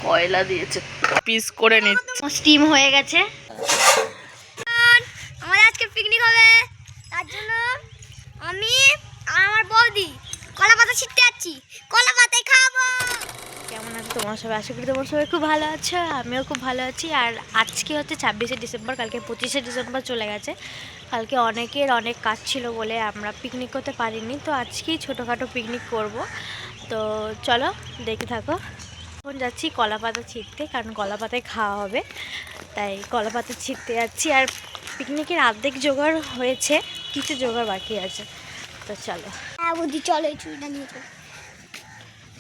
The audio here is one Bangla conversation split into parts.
কয়লা দিয়েছে, পিস করে নিচ্ছে। স্টিম হয়ে গেছে। আমাদের আজকে পিকনিক হবে, তার জন্য আমি আর আমার বৌদি কলা পাতা ছিটতে যাচ্ছি। কলা পাতায় খাবো। কেমন আছে তোমার সবাই? আশা করি তোমার সবাই খুব ভালো আছে, আমিও খুব ভালো আছি। আর আজকে হচ্ছে 26শে ডিসেম্বর, কালকে 25শে ডিসেম্বর চলে গেছে। কালকে অনেকের অনেক কাজ ছিল বলে আমরা পিকনিক করতে পারিনি, তো আজকেই ছোটোখাটো পিকনিক করব। তো চলো দেখে থাকো। এখন যাচ্ছি কলা পাতা ছিঁড়তে, কারণ কলা পাতায় খাওয়া হবে, তাই কলা পাতা ছিঁড়তে যাচ্ছি। আর পিকনিকের অর্ধেক জোগাড় হয়েছে, কিছু জোগাড় বাকি আছে। তো চলো। হ্যাঁ বুঝি, চলো এই ছুরিটা নিয়ে।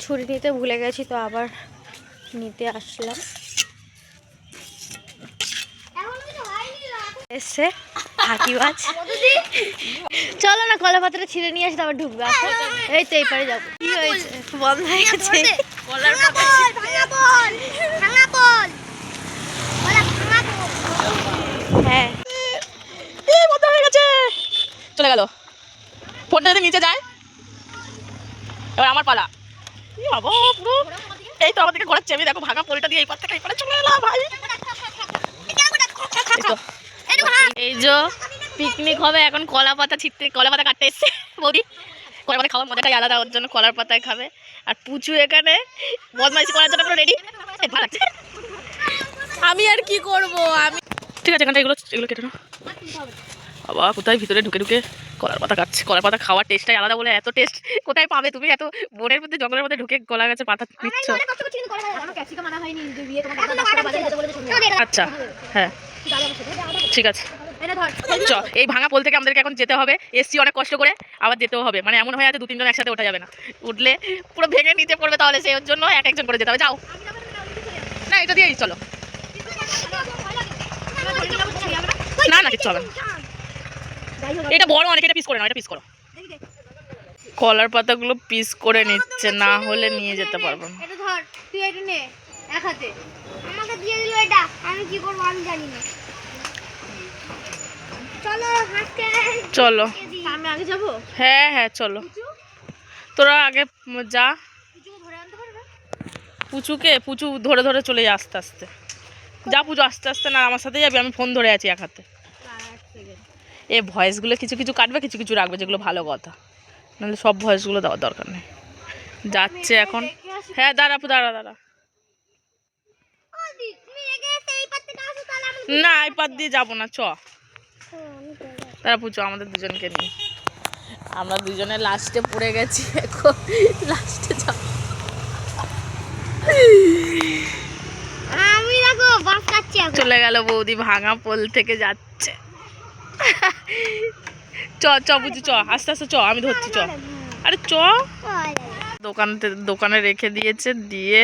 ছুরি নিতে ভুলে গেছি, তো আবার নিতে আসলাম। এসছে ফাঁকিবাজ। চলো না কলা পাতাটা ছিঁড়ে নিয়ে আসি, তারপর ঢুকবে। এই তো এই পারে যাবো। কি হয়েছে? বন্ধ হয়ে গেছে। হ্যাঁ বন্ধ হয়ে গেছে, চলে গেল। ফোনটা যদি নিচে যায়, এবার আমার পালা। পুরো এই তো আমাদেরকে ঘোরাচ্ছে। আমি দেখো ভাঙা পোলটা দিয়ে এই পার থেকে এই পারে চলে এলাম ভাই। এই যে পিকনিক হবে এখন, কলা পাতা ছিঁড়তে, কলা পাতা কাটতে এসছে বৌদি। কলা পাতা খাওয়ার মজাটাই আলাদা, ওর জন্য কলার পাতায় খাবে। আর পুচু এখানে বদমাইশি করার জন্য পুরো রেডি। আমি আর কি করব, আমি ঠিক আছে এখানটা এগুলো কেটে নাও। বাবা কোথায় ভিতরে ঢুকে ঢুকে কলার পাতা কাটছে। কলার পাতা খাওয়ার টেস্টটাই আলাদা বলে এত টেস্ট কোথায় পাবে তুমি? এত বনের মধ্যে জঙ্গলের মধ্যে ঢুকে কলা গাছের পাতা নিচ্ছ। আচ্ছা হ্যাঁ ঠিক আছে। চ এই ভাঙা পোল থেকে আমাদেরকে এখন যেতে হবে। এসছি অনেক কষ্ট করে, আবার যেতেও হবে। মানে এমন হয়ে আছে 2-3 জন একসাথে ওঠা যাবে না, উঠলে পুরো ভেঙে নিচে পড়বে। তাহলে সেই জন্য এক একজন করে যেতে হবে। যাও না, এটা দিয়েই চলো। না না কিছু হবে না, এটা বড় অনেক, এটা পিস করে নাও, এটা পিস করো। কলার পাতাগুলো পিস করে নিচ্ছে, না হলে নিয়ে যেতে পারবো না। এটা ধর, তুই এটা নে এক হাতে। আমাকে দিয়ে দিল এটা, আমি কি করব আমি জানি না। চলো হাঁটতে, চলো আমি আগে যাব। হ্যাঁ হ্যাঁ চলো, তোরা আগে যা। পুচুকে ধরে আনতে পারবে? পুচু ধরে ধরে চলে যা আস্তে আস্তে। যা পুজো আস্তে আস্তে, না আমার সাথে যাবি? আমি ফোন ধরে আছি এক হাতে। এ ভয়েসগুলো কিছু কিছু কাটবে, কিছু কিছু রাখবে যেগুলো ভালো কথা, নাহলে সব ভয়েসগুলো দেওয়ার দরকার নেই। যাচ্ছে এখন। হ্যাঁ দাঁড়া দাঁড়া। না এই পাত দিয়ে যাবো না, চ তারা পুজো আমাদের দুজনকে নিয়ে। আমরা দুজনে লাস্টে পড়ে গেছি, এখন লাস্টে যাব। আমি দেখো বাস কাটছি এখন। চলে গেল বৌদি, ভাঙা পোল থেকে যাচ্ছে। চ বুঝি চ, আস্তে আস্তে চ, আমি ধরছি চ। আরে চ। দোকানে রেখে দিয়েছে, দিয়ে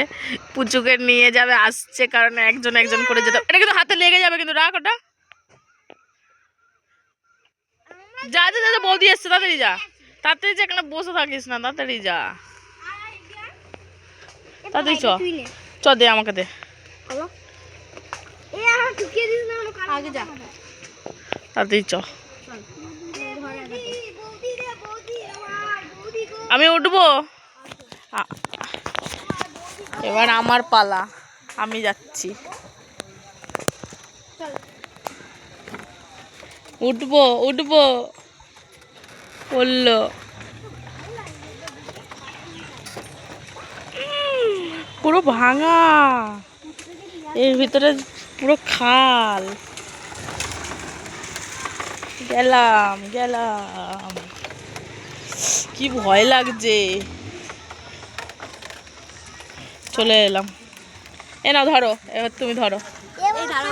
পুচুকে নিয়ে যাবে, আসছে কারণ একজন একজন করে যেতে। এটা কিন্তু হাতে লেগে যাবে কিন্তু, রাখ ওটা। যা যা যা, বৌদি এসছে, তাড়াতাড়ি যা, তাড়াতাড়ি যা, এখানে বসে থাকিস না, তাড়াতাড়ি যা, তাড়াতাড়ি চ দে আমাকে দে। আগে যা, তাড়াতাড়ি চ। আমি উঠবো এবার, আমার পালা, আমি যাচ্ছি। উঠবো বললো। পুরো ভাঙা, এর ভিতরে পুরো খাল। গেলাম কি ভয় লাগছে। চলে এলাম। এ নাও ধরো, এবার তুমি ধরো।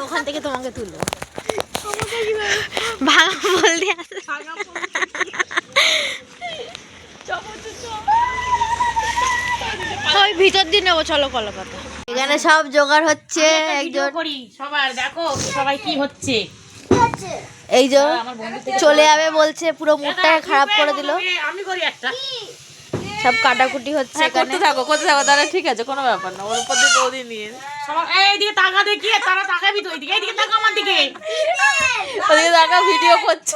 ওখান থেকে তোমাকে তুলবো। ভাঙা বল দিয়ে আসে। ওই ভিতর দিয়ে নেবো, চলো কলা পাতা। এখানে সব জোগাড় হচ্ছে। একজন সবার দেখো সবাই কি হচ্ছে। এই যে চলে যাবে বলছে, পুরো মুডটাকে খারাপ করে দিল। আমি করি একটা, সব কাটাকুটি হচ্ছে এখানে। করতে থাকো তাহলে ঠিক আছে, কোনো ব্যাপার না। ওর উপর দিয়ে বৌদি নিয়ে সবাই এইদিকে তাকা, দেখি তারা তাকাবি তো, এইদিকে তাকা, আমার দিকে ওদিকে তাকা, ভিডিও করছে।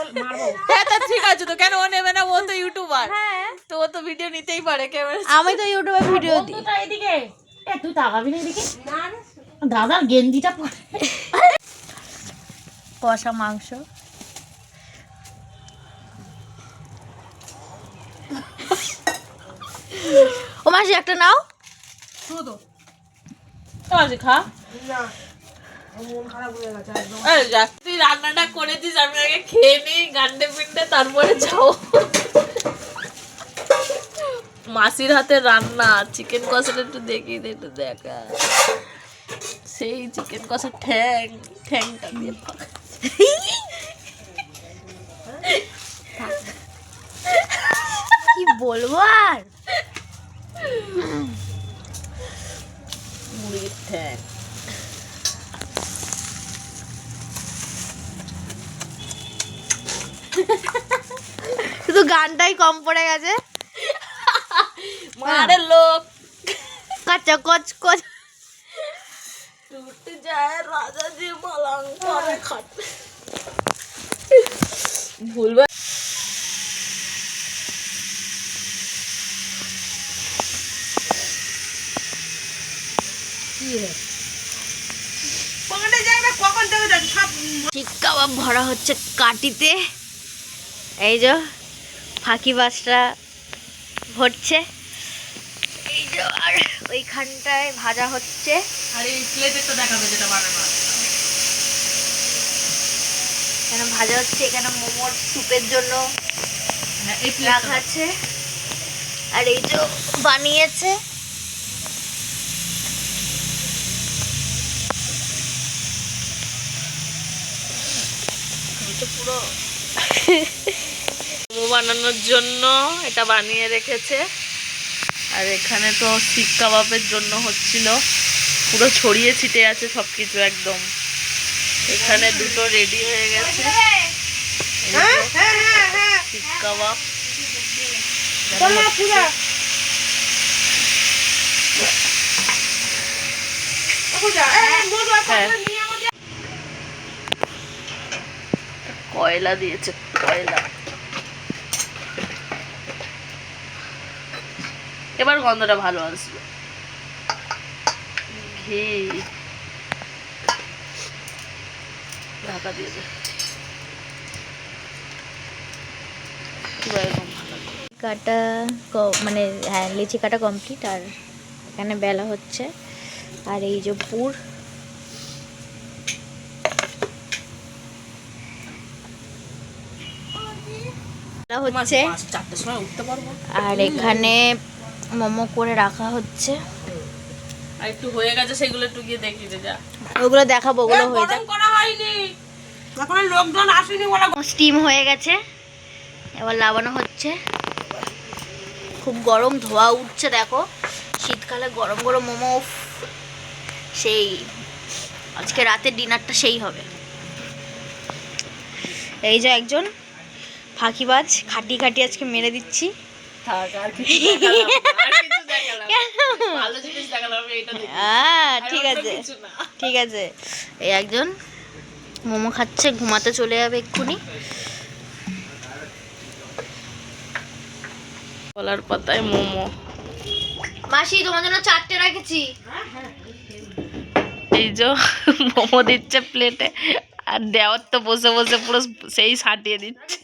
হ্যাঁ তা ঠিক আছে তো, কেন ও নেবে না? ও তো ইউটিউবার, তো ও তো ভিডিও নিতেই পারে। আমি তো ইউটিউবে ভিডিও দিই। এদিকে তুই তাকাবি না এদিকে দাদার গেঞ্জিটা পরে কষা মাংস। ও মাসি একটা নাও। খা। তুই রান্নাটা করেছিস, আমি আগে খেয়ে নিই গান্ডে পিন্ডে, তারপরে যাও। মাসির হাতে রান্না চিকেন কষাটা একটু দেখি, একটু দেখা। সেই চিকেন কষার ঠ্যাংটা দিয়ে কি বলবো আর, মুরগির ঠ্যাং। শুধু গানটাই কম পড়ে গেছে। মারে লোক কাঁচা কচ কচ টুট যায় রাজা জি পালং করে খাট। ভুলবা শিক কাবাব ভরা হচ্ছে কাটিতে। এই যে ফাঁকি বাসটা ভরছে, এই যে আর ওইখানটায় ভাজা হচ্ছে। আর এই প্লেটে দেখাবে যেটা বানানো আছে। এখানে ভাজা হচ্ছে, এখানে মোমোর স্যুপের জন্য হ্যাঁ, এই রাখা আছে। আর এই যে বানিয়েছে, পুরো মোমো বানানোর জন্য এটা বানিয়ে রেখেছে। আর এখানে তো শিক কাবাবের জন্য হচ্ছিল, পুরো ছড়িয়ে ছিটে আছে সবকিছু একদম। এখানে দুটো রেডি হয়ে গেছে, শিক কাবাব। কয়লা দিয়েছে, কয়লা। এবার গন্ধটা ভালো আসবে। ঘি ঢাকা দিয়ে দে। কাটা মানে হ্যাঁ লিচি কাটা কমপ্লিট। আর এখানে বেলা হচ্ছে, আর এই যে পুর হচ্ছে। 4টার সময় উঠতে পারবো। আর এখানে মোমো করে রাখা হচ্ছে, আর একটু হয়ে গেছে, সেগুলো একটু গিয়ে দেখি দে যা। ওগুলো দেখাবো, ওগুলো হয়ে যাক। করা হয়নি এখন, লোকজন আসেনি বলে। স্টিম হয়ে গেছে, এবার লাগানো হচ্ছে। খুব গরম ধোয়া উঠছে, দেখো শীতকালে গরম গরম মোমো, উফ, সেই আজকে রাতের ডিনারটা সেই হবে। এই যে একজন ফাঁকিবাজ খাটি খাটি আজকে মেরে দিচ্ছি। থাক, আর কিছু দেখালাম না, আর কিছু দেখালাম না। ভালো জিনিস দেখালাম, এটা দেখি। ঠিক আর অন্য আছে কিছু না। ঠিক আছে। এই একজন মোমো খাচ্ছে, ঘুমাতে চলে যাবে এক্ষুনি। কলার পাতায় মোমো। মাসি তোমার জন্য 4টে রেখেছি। এই যে মোমো দিচ্ছে প্লেটে, আর দেওয়ার তো বসে বসে পুরো সেই সাটিয়ে দিচ্ছে।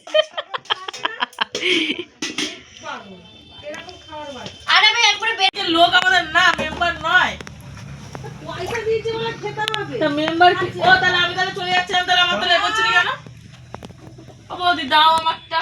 আরে ভাই একবারে লোক আমাদের না, মেম্বার নয়। মেম্বার কি? ও তাহলে আমি তাহলে চলে যাচ্ছি, আমি তাহলে আমার তাহলে এগোচ্ছি কেন? ও বৌদি দাও আমারটা।